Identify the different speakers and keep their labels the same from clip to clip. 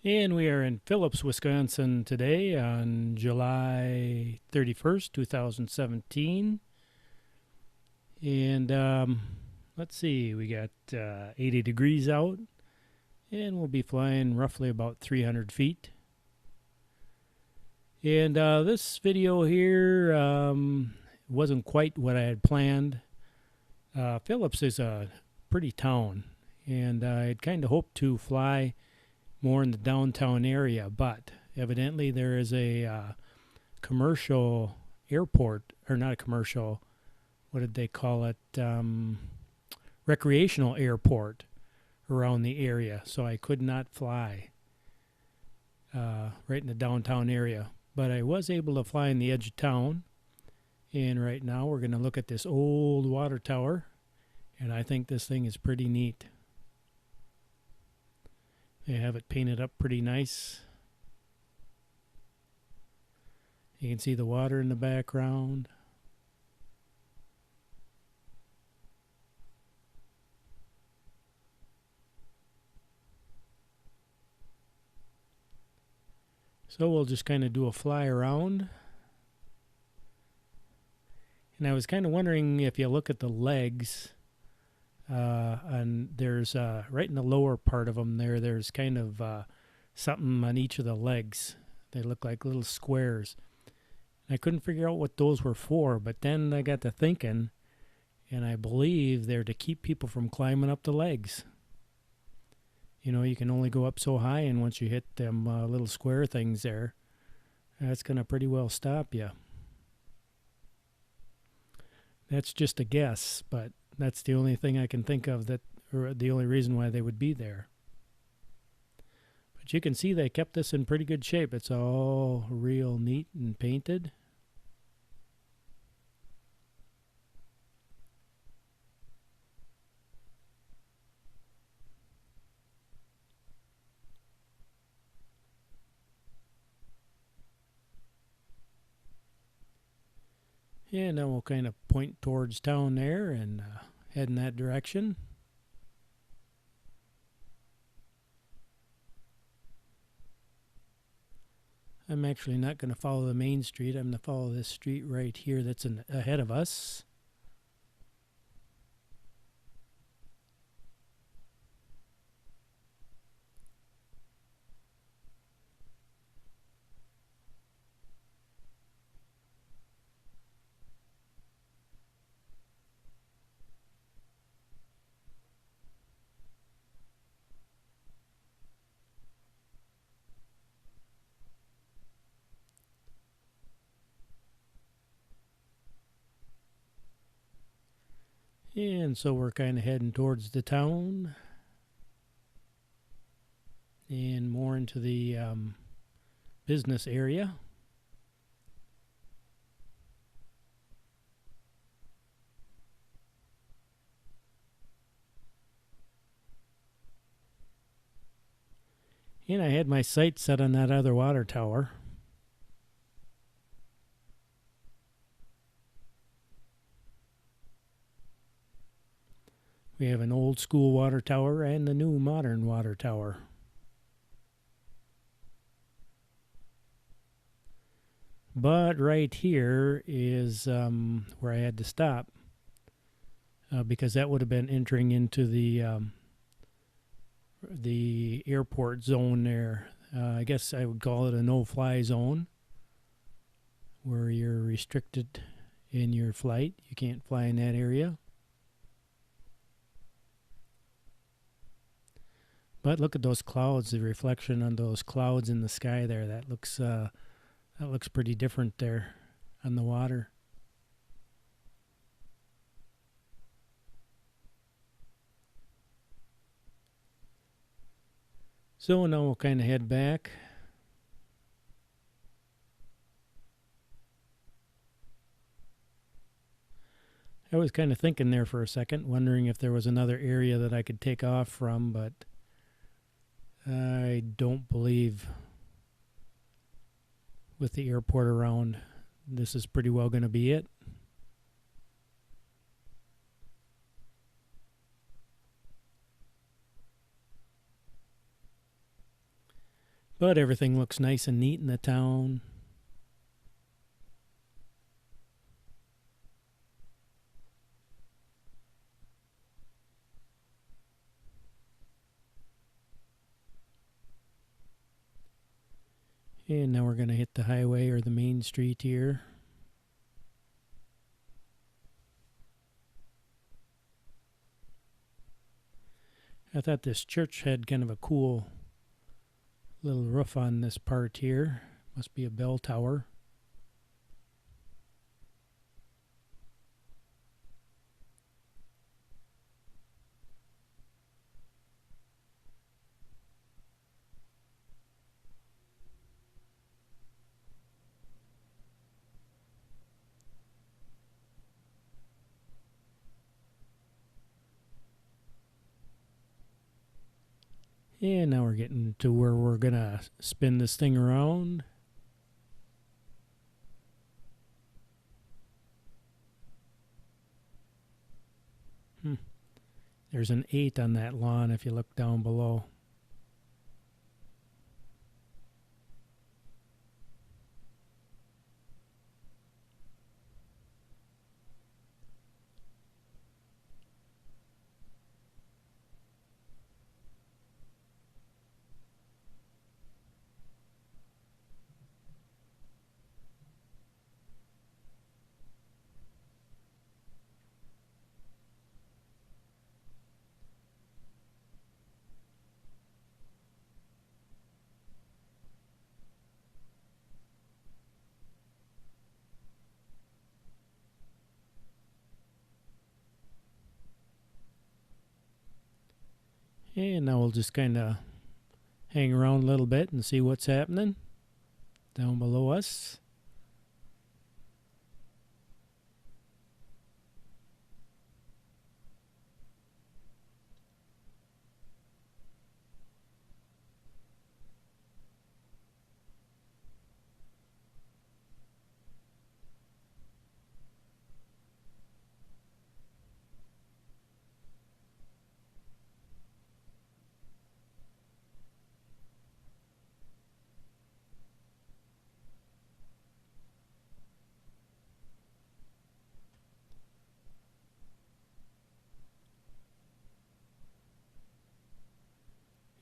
Speaker 1: And we are in Phillips, Wisconsin today on July 31st, 2017. And let's see, we got 80 degrees out, and we'll be flying roughly about 300 feet. And this video here wasn't quite what I had planned. Phillips is a pretty town, and I had kind of hoped to fly more in the downtown area, but evidently there is a commercial airport, or not a commercial, what did they call it? Recreational airport around the area, so I could not fly right in the downtown area. But I was able to fly in the edge of town, and right now we're going to look at this old water tower, and I think this thing is pretty neat. They have it painted up pretty nice. You can see the water in the background. So we'll just kind of do a fly around. And I was kind of wondering if you look at the legs, and there's right in the lower part of them there's kind of something on each of the legs. They look like little squares. And I couldn't figure out what those were for, but then I got to thinking, and I believe they're to keep people from climbing up the legs. You know, you can only go up so high, and once you hit them little square things there, that's going to pretty well stop you. That's just a guess, but that's the only thing I can think of or the only reason why they would be there. But you can see they kept this in pretty good shape. It's all real neat and painted. Yeah, now we'll kind of point towards town there and head in that direction. I'm actually not going to follow the main street. I'm going to follow this street right here that's ahead of us. And so we're kind of heading towards the town and more into the business area. And I had my sights set on that other water tower. We have an old school water tower and the new modern water tower. But right here is where I had to stop because that would have been entering into the airport zone there. I guess I would call it a no-fly zone, where you're restricted in your flight. You can't fly in that area. But look at those clouds, the reflection on those clouds in the sky there. That looks pretty different there on the water. So now we'll kind of head back. I was kind of thinking there for a second, wondering if there was another area that I could take off from, but I don't believe with the airport around, this is pretty well going to be it. But everything looks nice and neat in the town. And now we're going to hit the highway or the main street here. I thought this church had kind of a cool little roof on this part here. Must be a bell tower. And now we're getting to where we're going to spin this thing around. There's an 8 on that lawn if you look down below. And now we'll just kind of hang around a little bit and see what's happening down below us.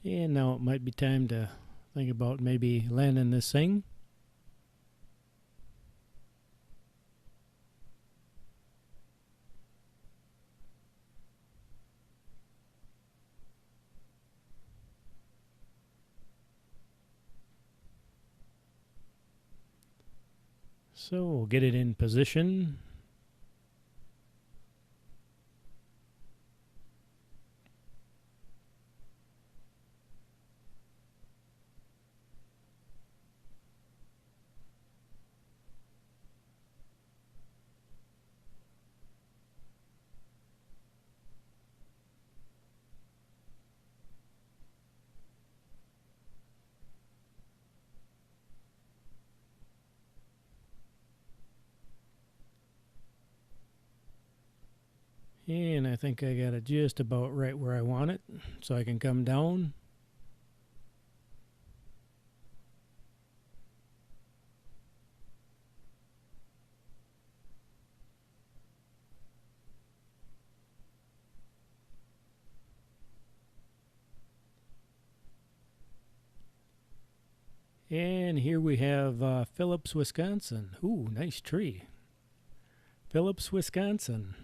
Speaker 1: And now it might be time to think about maybe landing this thing. So we'll get it in position. And I think I got it just about right where I want it, so I can come down. And here we have Phillips, Wisconsin. Ooh, nice tree. Phillips, Wisconsin.